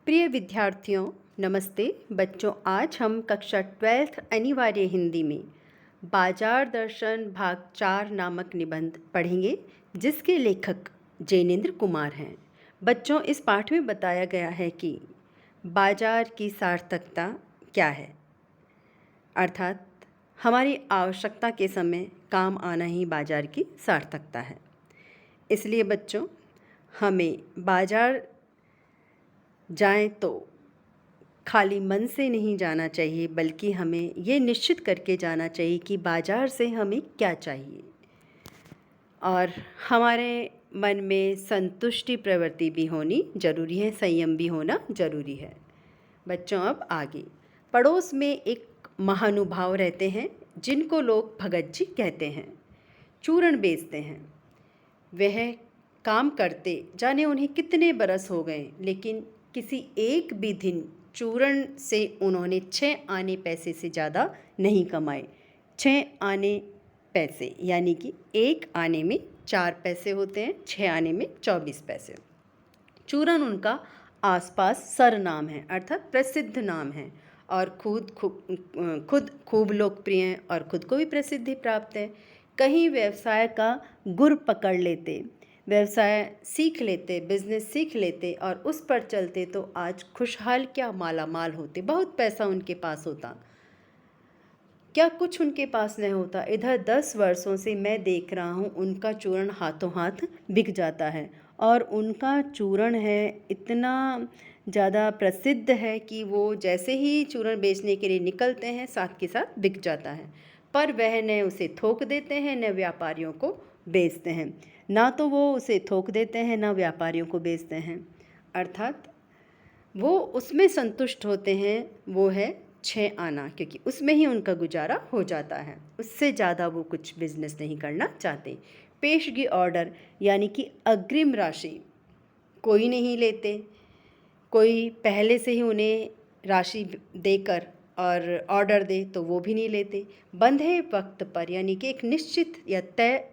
प्रिय विद्यार्थियों, नमस्ते बच्चों। आज हम कक्षा 12th अनिवार्य हिंदी में बाजार दर्शन भाग 4 नामक निबंध पढ़ेंगे, जिसके लेखक जैनेन्द्र कुमार हैं। बच्चों, इस पाठ में बताया गया है कि बाजार की सार्थकता क्या है, अर्थात हमारी आवश्यकता के समय काम आना ही बाजार की सार्थकता है। इसलिए बच्चों, हमें बाजार जाएं तो खाली मन से नहीं जाना चाहिए, बल्कि हमें ये निश्चित करके जाना चाहिए कि बाजार से हमें क्या चाहिए और हमारे मन में संतुष्टि प्रवृत्ति भी होनी ज़रूरी है, संयम भी होना ज़रूरी है। बच्चों, अब आगे। पड़ोस में एक महानुभाव रहते हैं जिनको लोग भगत जी कहते हैं। चूरण बेचते हैं। वह काम करते जाने उन्हें कितने बरस हो गए, लेकिन किसी एक भी दिन चूरण से उन्होंने 6 आने पैसे से ज़्यादा नहीं कमाए। 6 आने पैसे यानी कि एक आने में 4 पैसे होते हैं, 6 आने में 24 पैसे। चूरण उनका आसपास सरनाम है, अर्थात प्रसिद्ध नाम है और खुद खूब लोकप्रिय हैं और खुद को भी प्रसिद्धि प्राप्त है। कहीं व्यवसाय का गुर पकड़ लेते, व्यवसाय सीख लेते, बिजनेस सीख लेते और उस पर चलते तो आज खुशहाल क्या माला माल होते, बहुत पैसा उनके पास होता। क्या कुछ उनके पास नहीं होता। इधर 10 वर्षों से मैं देख रहा हूँ उनका चूरण हाथों हाथ बिक जाता है और उनका चूरण है इतना ज़्यादा प्रसिद्ध है कि वो जैसे ही चूरण बेचने के लिए निकलते हैं साथ के साथ बिक जाता है। पर वह न उसे थोक देते हैं न व्यापारियों को बेचते हैं, ना तो वो उसे थोक देते हैं ना व्यापारियों को बेचते हैं, अर्थात वो उसमें संतुष्ट होते हैं। वो है 6 आना, क्योंकि उसमें ही उनका गुजारा हो जाता है, उससे ज़्यादा वो कुछ बिजनेस नहीं करना चाहते। पेशगी ऑर्डर यानी कि अग्रिम राशि कोई नहीं लेते। कोई पहले से ही उन्हें राशि देकर और ऑर्डर दे तो वो भी नहीं लेते। बंधे वक्त पर यानी कि एक निश्चित या तय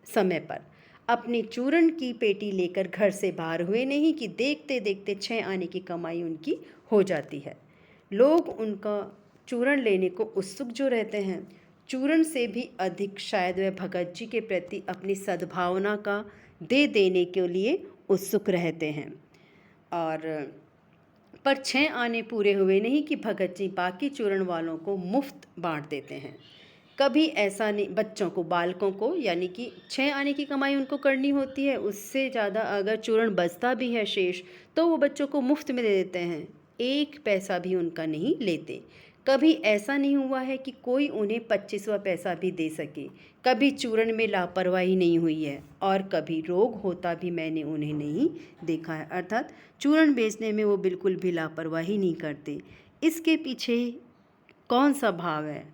समय पर अपनी चूरण की पेटी लेकर घर से बाहर हुए नहीं कि देखते देखते 6 आने की कमाई उनकी हो जाती है। लोग उनका चूरण लेने को उत्सुक जो रहते हैं, चूरण से भी अधिक शायद वह भगत जी के प्रति अपनी सद्भावना का दे देने के लिए उत्सुक रहते हैं। और पर 6 आने पूरे हुए नहीं कि भगत जी बाकी चूरण वालों को मुफ्त बांट देते हैं। कभी ऐसा नहीं, बच्चों को, बालकों को, यानी कि 6 आने की कमाई उनको करनी होती है, उससे ज़्यादा अगर चूरण बचता भी है शेष तो वो बच्चों को मुफ्त में दे देते हैं, 1 पैसा भी उनका नहीं लेते। कभी ऐसा नहीं हुआ है कि कोई उन्हें 25वां पैसा भी दे सके। कभी चूरण में लापरवाही नहीं हुई है और कभी रोग होता भी मैंने उन्हें नहीं देखा है, अर्थात चूरण बेचने में वो बिल्कुल भी लापरवाही नहीं करते। इसके पीछे कौन सा भाव है?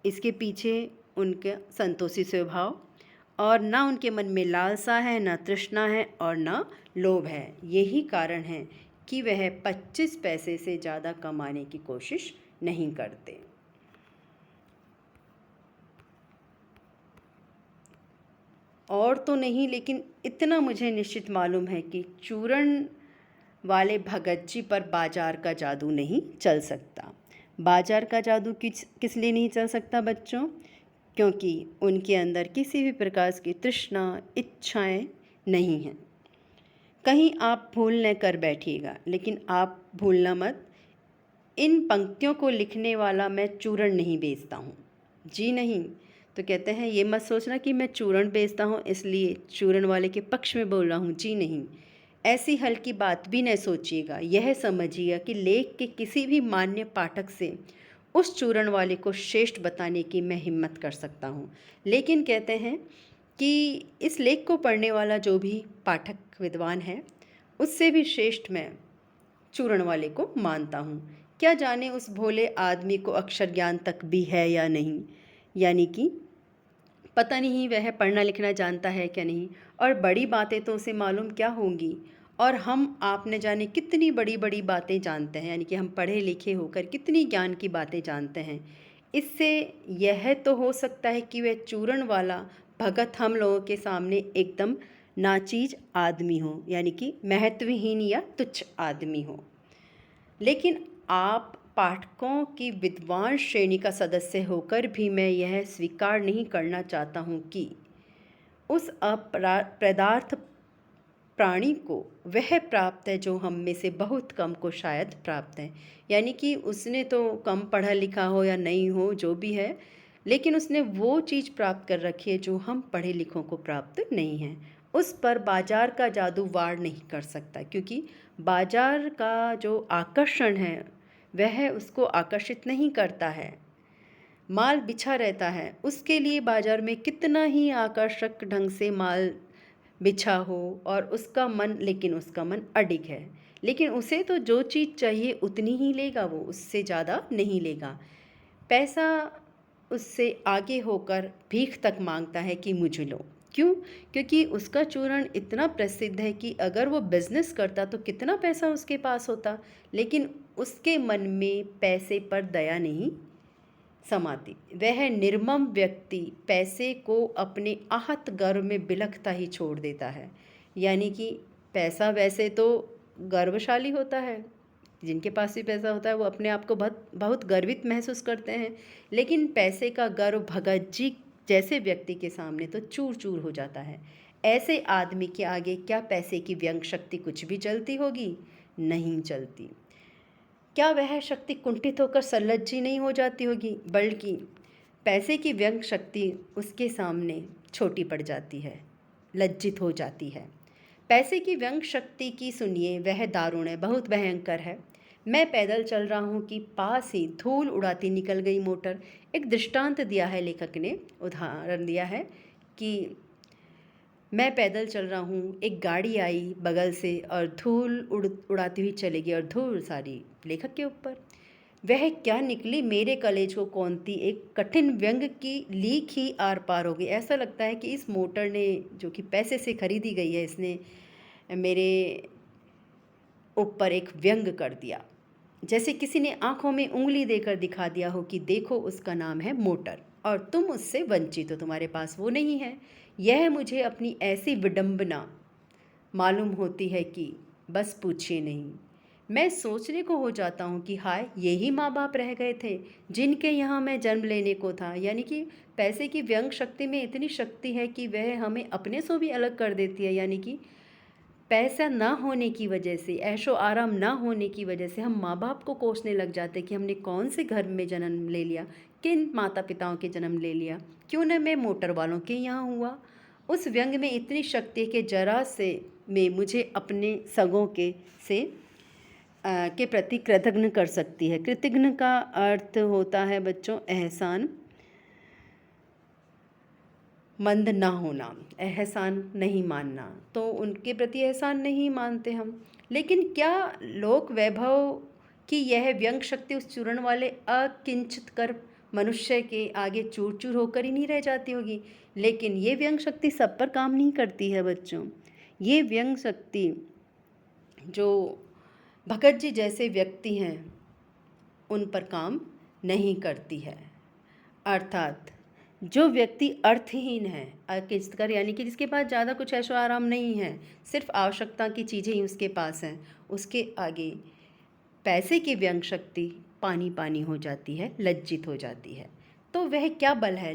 इसके पीछे उनका संतोषी स्वभाव, और ना उनके मन में लालसा है, ना तृष्णा है और ना लोभ है। यही कारण है कि वह 25 पैसे से ज़्यादा कमाने की कोशिश नहीं करते। और तो नहीं, लेकिन इतना मुझे निश्चित मालूम है कि चूरण वाले भगत जी पर बाजार का जादू नहीं चल सकता। बाजार का जादू किस लिए नहीं चल सकता बच्चों? क्योंकि उनके अंदर किसी भी प्रकार की तृष्णा, इच्छाएं नहीं हैं। कहीं आप भूल न कर बैठिएगा, लेकिन आप भूलना मत, इन पंक्तियों को लिखने वाला मैं चूरण नहीं बेचता हूँ, जी नहीं। तो कहते हैं ये मत सोचना कि मैं चूरण बेचता हूँ इसलिए चूरण वाले के पक्ष में बोल रहा हूँ, जी नहीं। ऐसी हल्की बात भी न सोचिएगा। यह समझिएगा कि लेख के किसी भी मान्य पाठक से उस चूरण वाले को श्रेष्ठ बताने की मैं हिम्मत कर सकता हूँ, लेकिन कहते हैं कि इस लेख को पढ़ने वाला जो भी पाठक विद्वान है उससे भी श्रेष्ठ मैं चूरण वाले को मानता हूँ। क्या जाने उस भोले आदमी को अक्षर ज्ञान तक भी है या नहीं, यानी कि पता नहीं वह पढ़ना लिखना जानता है क्या नहीं, और बड़ी बातें तो उसे मालूम क्या होंगी, और हम आप न जाने कितनी बड़ी बड़ी बातें जानते हैं, यानी कि हम पढ़े लिखे होकर कितनी ज्ञान की बातें जानते हैं। इससे यह तो हो सकता है कि वह चूरण वाला भगत हम लोगों के सामने एकदम नाचीज आदमी हो, यानी कि महत्वहीन या तुच्छ आदमी हो। लेकिन आप पाठकों की विद्वान श्रेणी का सदस्य होकर भी मैं यह स्वीकार नहीं करना चाहता हूँ कि उस अपदार्थ प्राणी को वह प्राप्त है जो हम में से बहुत कम को शायद प्राप्त है। यानी कि उसने तो कम पढ़ा लिखा हो या नहीं हो, जो भी है, लेकिन उसने वो चीज़ प्राप्त कर रखी है जो हम पढ़े लिखों को प्राप्त नहीं है। उस पर बाजार का जादू वार नहीं कर सकता, क्योंकि बाजार का जो आकर्षण है वह उसको आकर्षित नहीं करता है। माल बिछा रहता है, उसके लिए बाजार में कितना ही आकर्षक ढंग से माल बिछा हो और उसका मन अडिग है, लेकिन उसे तो जो चीज़ चाहिए उतनी ही लेगा, वो उससे ज़्यादा नहीं लेगा। पैसा उससे आगे होकर भीख तक मांगता है कि मुझे लो। क्यों? क्योंकि उसका चूर्ण इतना प्रसिद्ध है कि अगर वो बिजनेस करता तो कितना पैसा उसके पास होता, लेकिन उसके मन में पैसे पर दया नहीं समाती। वह निर्मम व्यक्ति पैसे को अपने आहत गर्व में बिलखता ही छोड़ देता है। यानी कि पैसा वैसे तो गर्वशाली होता है, जिनके पास भी पैसा होता है वो अपने आप को बहुत बहुत गर्वित महसूस करते हैं, लेकिन पैसे का गर्व भगत जी जैसे व्यक्ति के सामने तो चूर चूर हो जाता है। ऐसे आदमी के आगे क्या पैसे की व्यंग शक्ति कुछ भी चलती होगी? नहीं चलती। क्या वह शक्ति कुंठित होकर संलज्जी नहीं हो जाती होगी, बल्कि पैसे की व्यंग शक्ति उसके सामने छोटी पड़ जाती है, लज्जित हो जाती है। पैसे की व्यंग शक्ति की सुनिए, वह दारुण है, बहुत भयंकर है। मैं पैदल चल रहा हूँ कि पास ही धूल उड़ाती निकल गई मोटर। एक दृष्टांत दिया है लेखक ने, उदाहरण दिया है कि मैं पैदल चल रहा हूँ, एक गाड़ी आई बगल से और धूल उड़ाती हुई चलेगी, और धूल सारी लेखक के ऊपर। वह क्या निकली मेरे कलेज को कौनती एक कठिन व्यंग की लीक ही आर पार हो गई। ऐसा लगता है कि इस मोटर ने, जो कि पैसे से खरीदी गई है, इसने मेरे ऊपर एक व्यंग कर दिया, जैसे किसी ने आंखों में उंगली देकर दिखा दिया हो कि देखो उसका नाम है मोटर और तुम उससे वंचित हो, तुम्हारे पास वो नहीं है। यह मुझे अपनी ऐसी विडंबना मालूम होती है कि बस पूछिए नहीं। मैं सोचने को हो जाता हूँ कि हाय, यही माँ बाप रह गए थे जिनके यहाँ मैं जन्म लेने को था। यानी कि पैसे की व्यंग शक्ति में इतनी शक्ति है कि वह हमें अपने से भी अलग कर देती है। यानी कि पैसा ना होने की वजह से, ऐशो आराम ना होने की वजह से हम माँ बाप को कोसने लग जाते कि हमने कौन से घर में जन्म ले लिया, किन माता पिताओं के जन्म ले लिया, क्यों न मैं मोटर वालों के यहाँ हुआ। उस व्यंग में इतनी शक्ति है कि जरा से में मुझे अपने सगों के प्रति कृतज्ञ कर सकती है। कृतज्ञ का अर्थ होता है बच्चों एहसान मंद ना होना, एहसान नहीं मानना। तो उनके प्रति एहसान नहीं मानते हम, लेकिन क्या लोक वैभव की यह व्यंग शक्ति उस चूर्ण वाले अकिंचित कर मनुष्य के आगे चूर चूर होकर ही नहीं रह जाती होगी? लेकिन ये व्यंग शक्ति सब पर काम नहीं करती है बच्चों। ये व्यंग शक्ति जो भगत जी जैसे व्यक्ति हैं उन पर काम नहीं करती है। अर्थात जो व्यक्ति अर्थहीन है, अकिंचितकर, यानी कि जिसके पास ज़्यादा कुछ ऐशो आराम नहीं है, सिर्फ आवश्यकता की चीज़ें ही उसके पास हैं, उसके आगे पैसे की व्यंग शक्ति पानी पानी हो जाती है, लज्जित हो जाती है। तो वह क्या बल है,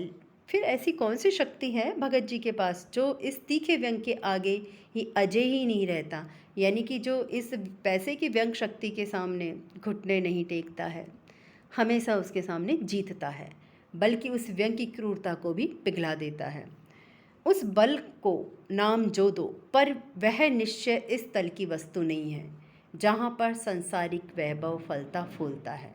फिर ऐसी कौन सी शक्ति है भगत जी के पास जो इस तीखे व्यंग के आगे ही अजय ही नहीं रहता? यानी कि जो इस पैसे की व्यंग शक्ति के सामने घुटने नहीं टेकता है, हमेशा उसके सामने जीतता है, बल्कि उस व्यंग की क्रूरता को भी पिघला देता है। उस बल को नाम जो दो, पर वह निश्चय इस तल की वस्तु नहीं है जहाँ पर सांसारिक वैभव फलता फूलता है।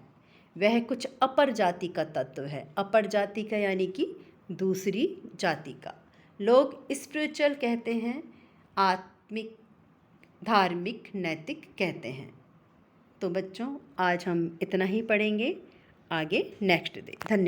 वह कुछ अपर जाति का तत्व है। अपर जाति का यानी कि दूसरी जाति का। लोग स्पिरिचुअल कहते हैं, आत्मिक, धार्मिक, नैतिक कहते हैं। तो बच्चों आज हम इतना ही पढ़ेंगे, आगे नेक्स्ट डे। धन्यवाद।